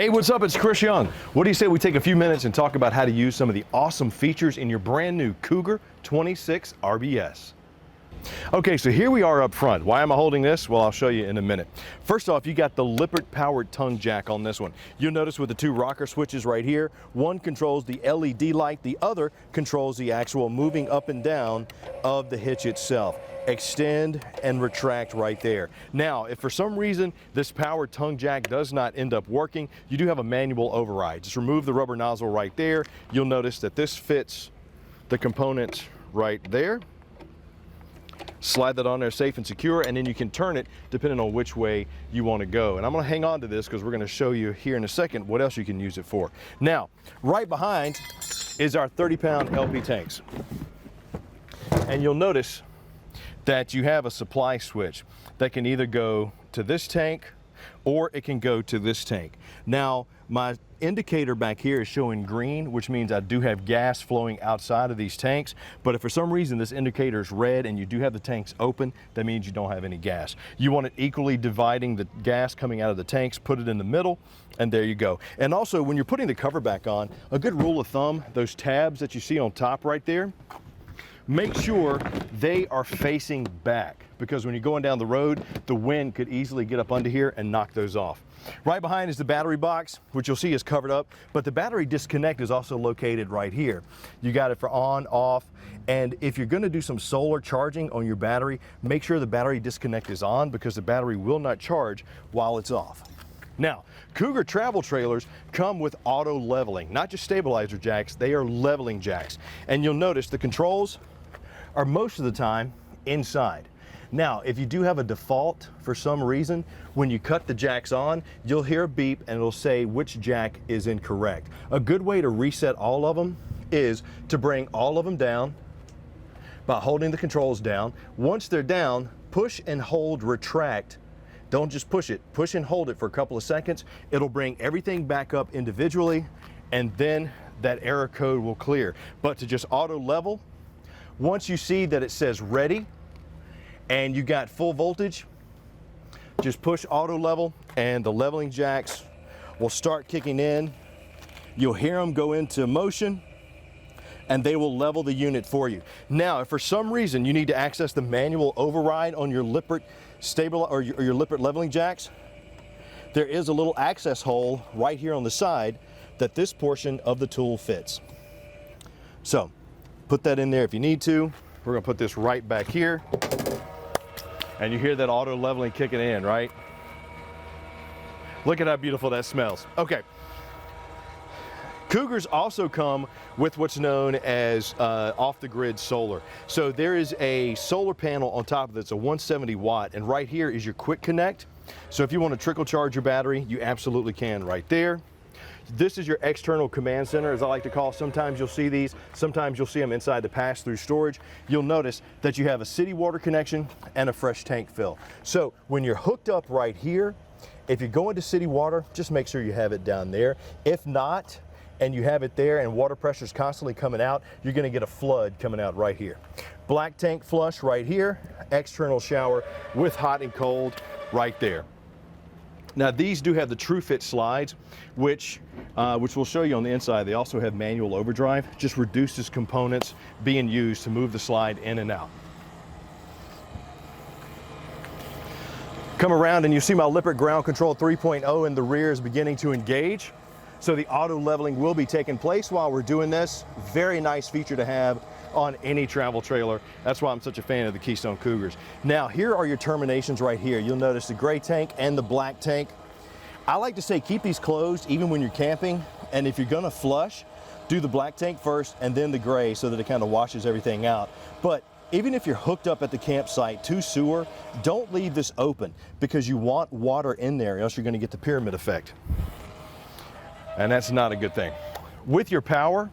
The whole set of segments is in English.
Hey, what's up? It's Chris Young. What do you say we take a few minutes and talk about how to use some of the awesome features in your brand new Cougar 26RBS? Okay, so here we are up front. Why am I holding this? Well, I'll show you in a minute. First off, you got the Lippert powered tongue jack on this one. You'll notice with the two rocker switches right here, one controls the LED light, the other controls the actual moving up and down of the hitch itself. Extend and retract right there. Now, if for some reason this powered tongue jack does not end up working, you do have a manual override. Just remove the rubber nozzle right there. You'll notice that this fits the components right there. Slide that on there safe and secure, and then you can turn it depending on which way you want to go. And I'm going to hang on to this because we're going to show you here in a second what else you can use it for. Now, right behind is our 30-pound LP tanks. And you'll notice that you have a supply switch that can either go to this tank or it can go to this tank. Now, my indicator back here is showing green, which means I do have gas flowing outside of these tanks. But if for some reason this indicator is red and you do have the tanks open, that means you don't have any gas. You want it equally dividing the gas coming out of the tanks, put it in the middle, and there you go. And also, when you're putting the cover back on, a good rule of thumb, those tabs that you see on top right there, make sure they are facing back, because when you're going down the road, the wind could easily get up under here and knock those off. Right behind is the battery box, which you'll see is covered up, but the battery disconnect is also located right here. You got it for on, off, and if you're gonna do some solar charging on your battery, make sure the battery disconnect is on, because the battery will not charge while it's off. Now, Cougar travel trailers come with auto leveling, not just stabilizer jacks, they are leveling jacks. And you'll notice the controls are most of the time inside. Now, if you do have a default for some reason, when you cut the jacks on, you'll hear a beep and it'll say which jack is incorrect. A good way to reset all of them is to bring all of them down by holding the controls down. Once they're down, push and hold retract. Don't just push it, push and hold it for a couple of seconds. It'll bring everything back up individually, and then that error code will clear. But to just auto level, once you see that it says ready and you got full voltage, just push auto level and the leveling jacks will start kicking in. You'll hear them go into motion and they will level the unit for you. Now, if for some reason you need to access the manual override on your Lippert your Lippert leveling jacks, there is a little access hole right here on the side that this portion of the tool fits. So, put that in there if you need to. We're gonna put this right back here. And you hear that auto leveling kicking in, right? Look at how beautiful that smells. Okay. Cougars also come with what's known as off-the-grid solar. So there is a solar panel on top of it. It's a 170 watt, and right here is your quick connect. So if you want to trickle charge your battery, you absolutely can right there. This is your external command center, as I like to call. Sometimes you'll see these, sometimes you'll see them inside the pass-through storage. You'll notice that you have a city water connection and a fresh tank fill. So when you're hooked up right here, if you go into city water, just make sure you have it down there. If not, and you have it there and water pressure is constantly coming out, you're gonna get a flood coming out right here. Black tank flush right here, external shower with hot and cold right there. Now, these do have the Trufit Slides, which we'll show you on the inside. They also have manual overdrive, just reduces components being used to move the slide in and out. Come around and you see my Lippert Ground Control 3.0 in the rear is beginning to engage. So the auto leveling will be taking place while we're doing this. Very nice feature to have on any travel trailer. That's why I'm such a fan of the Keystone Cougars. Now, here are your terminations right here. You'll notice the gray tank and the black tank. I like to say keep these closed even when you're camping, and if you're gonna flush, do the black tank first and then the gray so that it kind of washes everything out. But even if you're hooked up at the campsite to sewer, don't leave this open, because you want water in there, or else you're gonna get the pyramid effect. And that's not a good thing. With your power,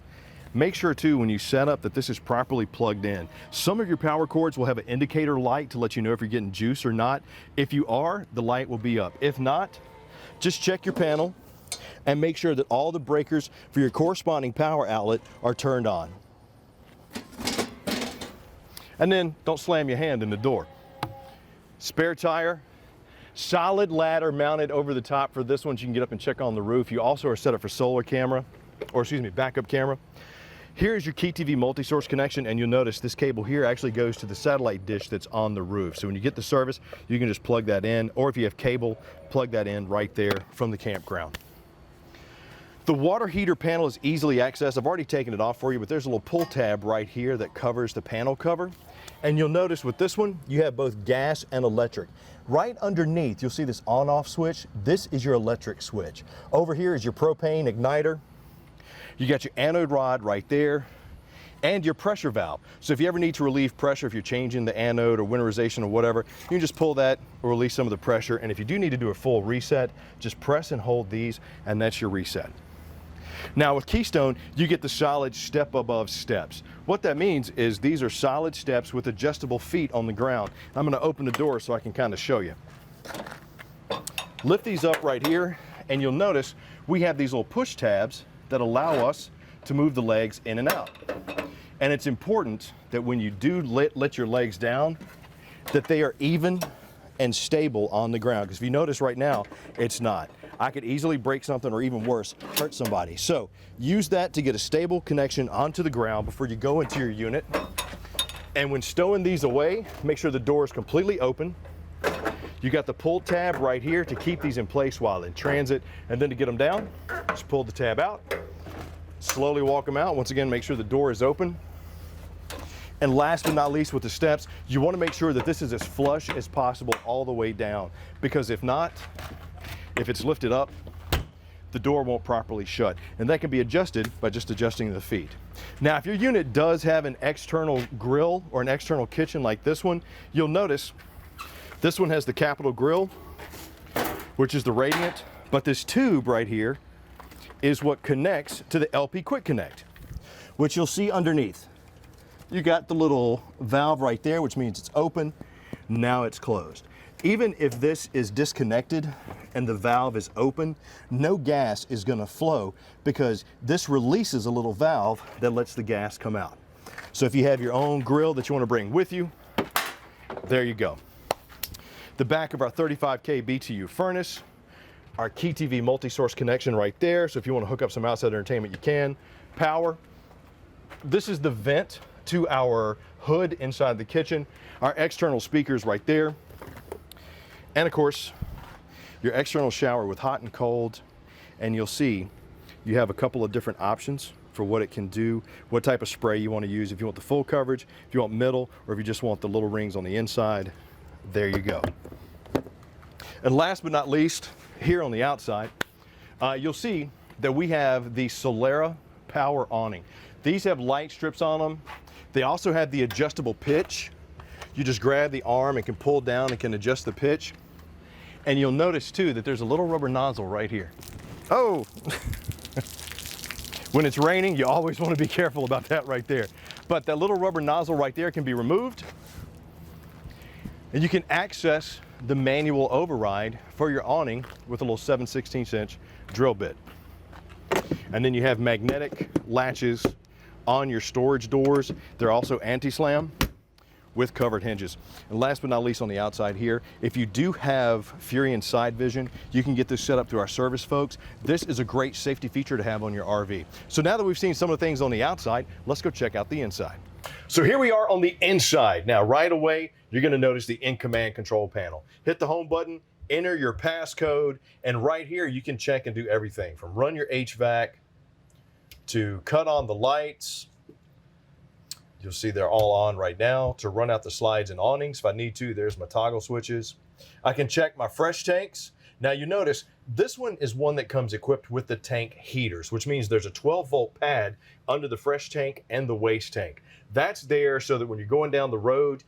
make sure too when you set up that this is properly plugged in. Some of your power cords will have an indicator light to let you know if you're getting juice or not. If you are, the light will be up. If not, just check your panel and make sure that all the breakers for your corresponding power outlet are turned on. And then don't slam your hand in the door. Spare tire, Solid ladder mounted over the top for this one, so you can get up and check on the roof. You also are set up for solar camera, or excuse me, backup camera. Here's your Key TV multi-source connection, and you'll notice this cable here actually goes to the satellite dish that's on the roof. So when you get the service, you can just plug that in, or if you have cable, plug that in right there from the campground. The water heater panel is easily accessed. I've already taken it off for you, but there's a little pull tab right here that covers the panel cover. And you'll notice with this one, you have both gas and electric. Right underneath, you'll see this on-off switch. This is your electric switch. Over here is your propane igniter. You got your anode rod right there and your pressure valve. So if you ever need to relieve pressure, if you're changing the anode or winterization or whatever, you can just pull that or release some of the pressure. And if you do need to do a full reset, just press and hold these, and that's your reset. Now with Keystone, you get the solid step above steps. What that means is these are solid steps with adjustable feet on the ground. I'm going to open the door so I can kind of show you. Lift these up right here, and you'll notice we have these little push tabs that allow us to move the legs in and out. And it's important that when you do let your legs down, that they are even and stable on the ground. Because if you notice right now, it's not. I could easily break something, or even worse, hurt somebody. So use that to get a stable connection onto the ground before you go into your unit. And when stowing these away, make sure the door is completely open. You got the pull tab right here to keep these in place while in transit. And then to get them down, just pull the tab out, slowly walk them out. Once again, make sure the door is open. And last but not least, with the steps, you want to make sure that this is as flush as possible all the way down. Because if not, if it's lifted up, the door won't properly shut. And that can be adjusted by just adjusting the feet. Now, if your unit does have an external grill or an external kitchen like this one, you'll notice this one has the capital grill, which is the radiant, but this tube right here is what connects to the LP Quick Connect, which you'll see underneath. You got the little valve right there, which means it's open. Now it's closed. Even if this is disconnected and the valve is open, no gas is going to flow because this releases a little valve that lets the gas come out. So if you have your own grill that you want to bring with you, there you go. The back of our 35K BTU furnace, our Key TV multi-source connection right there. So if you want to hook up some outside entertainment, you can. Power. This is the vent to our hood inside the kitchen. Our external speakers right there. And of course, your external shower with hot and cold. And you'll see you have a couple of different options for what it can do, what type of spray you want to use. If you want the full coverage, if you want middle, or if you just want the little rings on the inside, there you go. And last but not least, here on the outside, you'll see that we have the Solera power awning. These have light strips on them. They also have the adjustable pitch. You just grab the arm and can pull down and can adjust the pitch. And you'll notice too that there's a little rubber nozzle right here. Oh! When it's raining, you always want to be careful about that right there. But that little rubber nozzle right there can be removed. And you can access the manual override for your awning with a little 7/16" drill bit. And then you have magnetic latches on your storage doors. They're also anti-slam with covered hinges. And last but not least, on the outside here, if you do have Furion side vision, you can get this set up through our service folks. This is a great safety feature to have on your RV. So now that we've seen some of the things on the outside, let's go check out the inside. So here we are on the inside. Now right away, you're going to notice the in-command control panel. Hit the home button, enter your passcode, and right here you can check and do everything from run your HVAC to cut on the lights. You'll see they're all on right now. To run out the slides and awnings if I need to, there's my toggle switches. I can check my fresh tanks. Now you notice this one is one that comes equipped with the tank heaters, which means there's a 12-volt pad under the fresh tank and the waste tank. That's there so that when you're going down the road,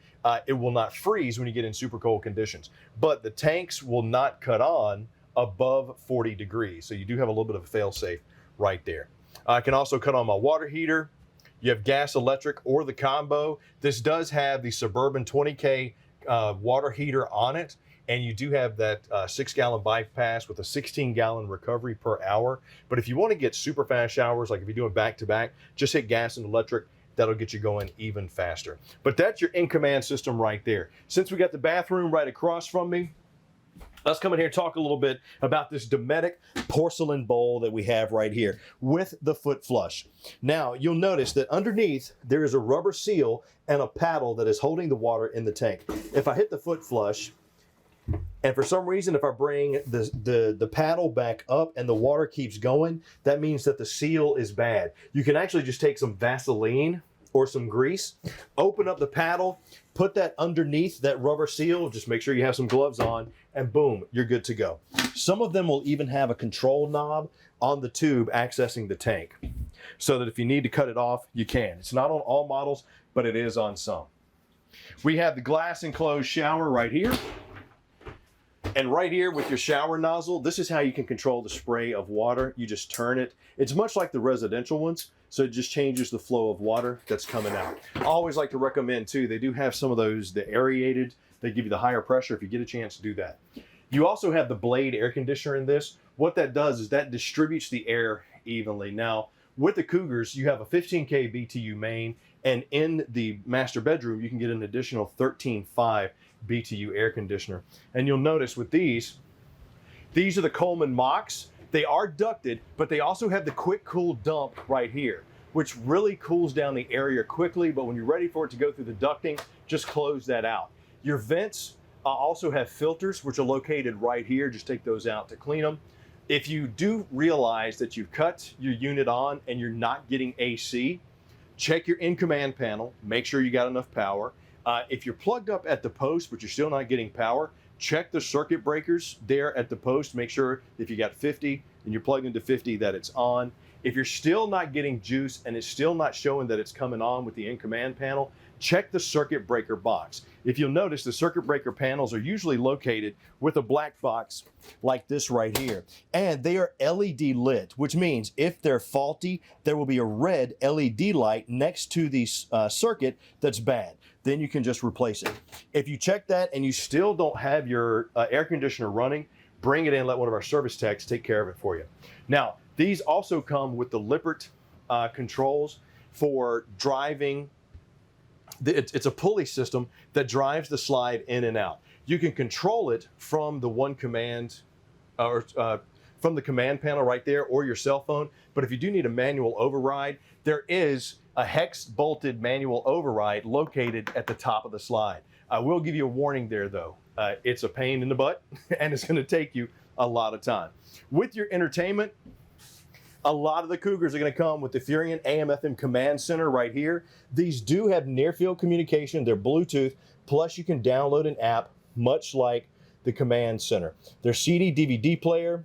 it will not freeze when you get in super cold conditions. But the tanks will not cut on above 40 degrees. So you do have a little bit of a fail-safe right there. I can also cut on my water heater. You have gas, electric, or the combo. This does have the Suburban 20K water heater on it, and you do have that 6-gallon bypass with a 16-gallon recovery per hour. But if you want to get super fast showers, like if you're doing back-to-back, just hit gas and electric. That'll get you going even faster. But that's your in-command system right there. Since we got the bathroom right across from me, Let's come in here and talk a little bit about this Dometic porcelain bowl that we have right here with the foot flush. Now, you'll notice that underneath there is a rubber seal and a paddle that is holding the water in the tank. If I hit the foot flush, and for some reason, if I bring the paddle back up and the water keeps going, that means that the seal is bad. You can actually just take some Vaseline or some grease, open up the paddle, put that underneath that rubber seal, just make sure you have some gloves on, and boom, you're good to go. Some of them will even have a control knob on the tube accessing the tank, so that if you need to cut it off, you can. It's not on all models, but it is on some. We have the glass enclosed shower right here. And right here with your shower nozzle, this is how you can control the spray of water. You just turn it. It's much like the residential ones, so it just changes the flow of water that's coming out. I always like to recommend too, they do have some of those, the aerated, they give you the higher pressure if you get a chance to do that. You also have the blade air conditioner in this. What that does is that distributes the air evenly. Now, with the Cougars, you have a 15K BTU main, and in the master bedroom, you can get an additional 13.5 BTU air conditioner. And you'll notice with these are the Coleman Machs. They are ducted, but they also have the quick cool dump right here, which really cools down the area quickly, but when you're ready for it to go through the ducting, just close that out. Your vents also have filters, which are located right here. Just take those out to clean them. If you do realize that you've cut your unit on and you're not getting AC, check your in-command panel, make sure you got enough power. If you're plugged up at the post, but you're still not getting power, check the circuit breakers there at the post. Make sure if you got 50 and you're plugged into 50 that it's on. If you're still not getting juice and it's still not showing that it's coming on with the in-command panel, check the circuit breaker box. If you'll notice, the circuit breaker panels are usually located with a black box like this right here. And they are LED lit, which means if they're faulty, there will be a red LED light next to the circuit that's bad. Then you can just replace it. If you check that and you still don't have your air conditioner running, bring it in, let one of our service techs take care of it for you. Now, these also come with the Lippert controls for driving. It's a pulley system that drives the slide in and out. You can control it from the one command, from the command panel right there, or your cell phone. But if you do need a manual override, there is a hex bolted manual override located at the top of the slide. I will give you a warning there though. It's a pain in the butt and it's going to take you a lot of time. With your entertainment, a lot of the Cougars are going to come with the Furion AM/FM command center right here. These do have near field communication. They're Bluetooth, plus you can download an app much like the command center. Their CD DVD player.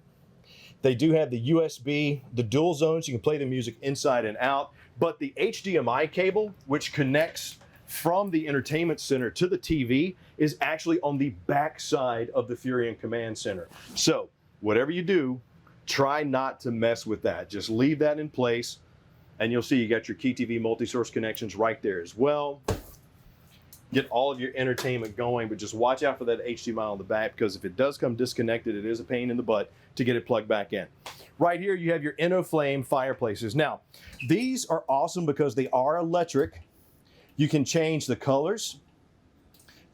They do have the USB, the dual zones. You can play the music inside and out. But the HDMI cable, which connects from the entertainment center to the TV, is actually on the back side of the Furion command center. So whatever you do, try not to mess with that. Just leave that in place, and you'll see you got your Key TV multi-source connections right there as well. Get all of your entertainment going, but just watch out for that HDMI on the back, because if it does come disconnected, it is a pain in the butt to get it plugged back in. Right here, you have your Inno Flame fireplaces. Now, these are awesome because they are electric. You can change the colors.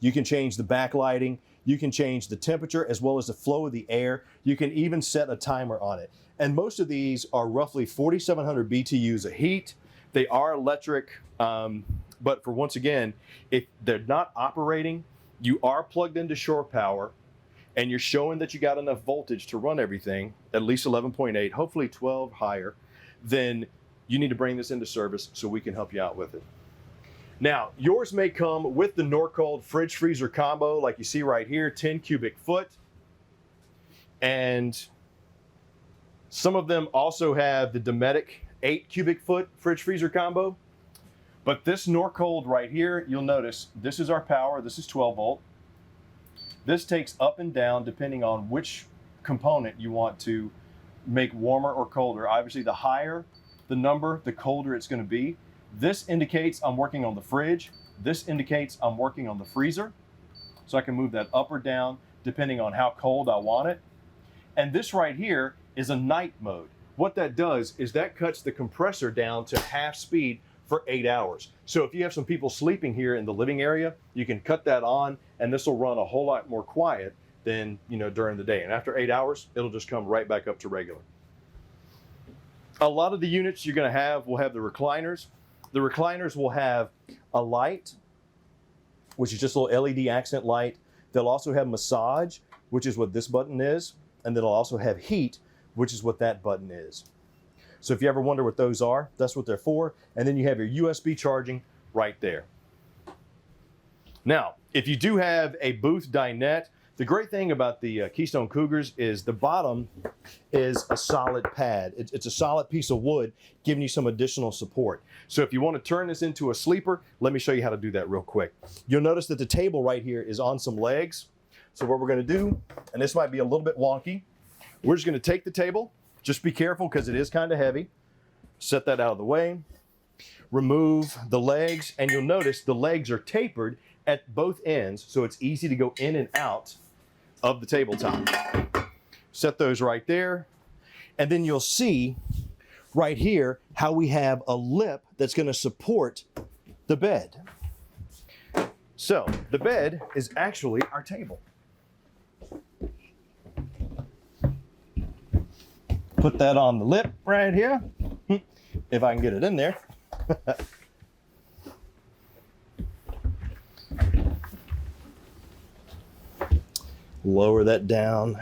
You can change the backlighting. You can change the temperature as well as the flow of the air. You can even set a timer on it. And most of these are roughly 4,700 BTUs of heat. They are electric, but for once again, if they're not operating, you are plugged into shore power, and you're showing that you got enough voltage to run everything, at least 11.8, hopefully 12 higher, then you need to bring this into service so we can help you out with it. Now, yours may come with the Norcold fridge freezer combo like you see right here, 10 cubic foot. And some of them also have the Dometic 8 cubic foot fridge freezer combo. But this Norcold right here, you'll notice this is our power, this is 12 volt. This takes up and down depending on which component you want to make warmer or colder. Obviously, the higher the number, the colder it's going to be. This indicates I'm working on the fridge. This indicates I'm working on the freezer. So I can move that up or down depending on how cold I want it. And this right here is a night mode. What that does is that cuts the compressor down to half speed for 8 hours. So if you have some people sleeping here in the living area, you can cut that on and this will run a whole lot more quiet than, you know, during the day. And after 8 hours, it'll just come right back up to regular. A lot of the units you're going to have will have the recliners. The recliners will have a light, which is just a little LED accent light. They'll also have massage, which is what this button is. And then it'll also have heat, which is what that button is. So if you ever wonder what those are, that's what they're for. And then you have your USB charging right there. Now, if you do have a booth dinette, the great thing about the Keystone Cougars is the bottom is a solid pad. It's a solid piece of wood giving you some additional support. So if you want to turn this into a sleeper, let me show you how to do that real quick. You'll notice that the table right here is on some legs. So what we're going to do, and this might be a little bit wonky, we're just going to take the table, just be careful because it is kind of heavy, set that out of the way, remove the legs, and you'll notice the legs are tapered at both ends, so it's easy to go in and out of the tabletop. Set those right there, and then you'll see right here how we have a lip that's going to support the bed. So the bed is actually our table. Put that on the lip right here, if I can get it in there. Lower that down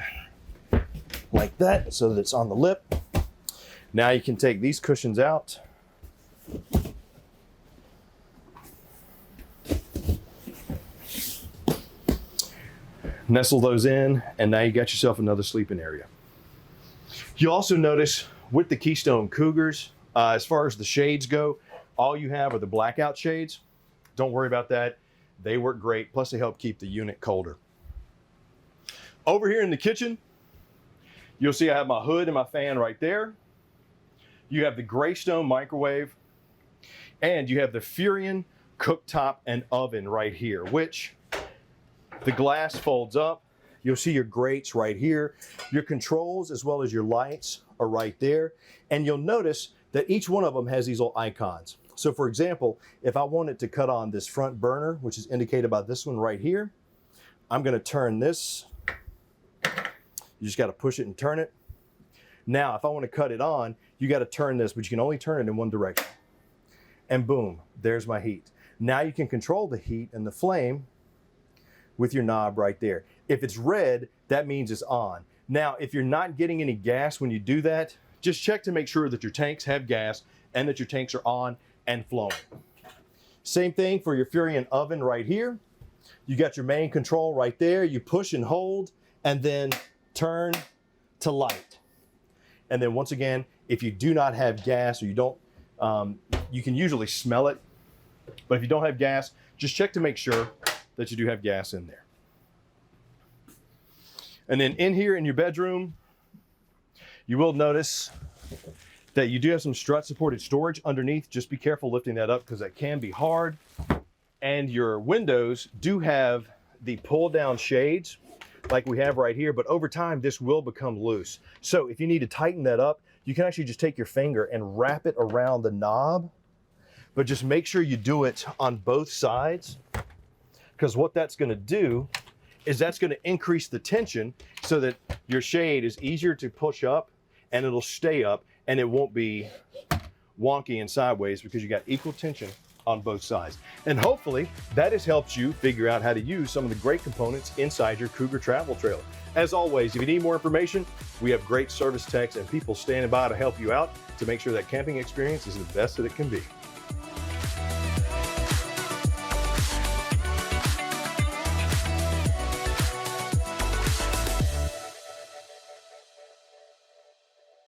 like that so that it's on the lip. Now you can take these cushions out. Nestle those in, and now you got yourself another sleeping area. You also notice with the Keystone Cougars, as far as the shades go, all you have are the blackout shades. Don't worry about that. They work great. Plus they help keep the unit colder. Over here in the kitchen, you'll see I have my hood and my fan right there. You have the Greystone microwave, and you have the Furion cooktop and oven right here, which the glass folds up. You'll see your grates right here. Your controls as well as your lights are right there. And you'll notice that each one of them has these little icons. So for example, if I wanted to cut on this front burner, which is indicated by this one right here, I'm gonna turn this. You just gotta push it and turn it. Now, if I wanna cut it on, you gotta turn this, but you can only turn it in one direction. And boom, there's my heat. Now you can control the heat and the flame with your knob right there. If it's red, that means it's on. Now, if you're not getting any gas when you do that, just check to make sure that your tanks have gas and that your tanks are on and flowing. Same thing for your Furion oven right here. You got your main control right there. You push and hold and then turn to light. And then once again, if you do not have gas or you don't, you can usually smell it. But if you don't have gas, just check to make sure that you do have gas in there. And then in here in your bedroom, you will notice that you do have some strut supported storage underneath. Just be careful lifting that up because that can be hard. And your windows do have the pull down shades like we have right here, but over time this will become loose. So if you need to tighten that up, you can actually just take your finger and wrap it around the knob, but just make sure you do it on both sides, because what that's going to do is that's going to increase the tension so that your shade is easier to push up and it'll stay up and it won't be wonky and sideways because you got equal tension on both sides. And hopefully that has helped you figure out how to use some of the great components inside your Cougar travel trailer. As always, if you need more information, we have great service techs and people standing by to help you out to make sure that camping experience is the best that it can be.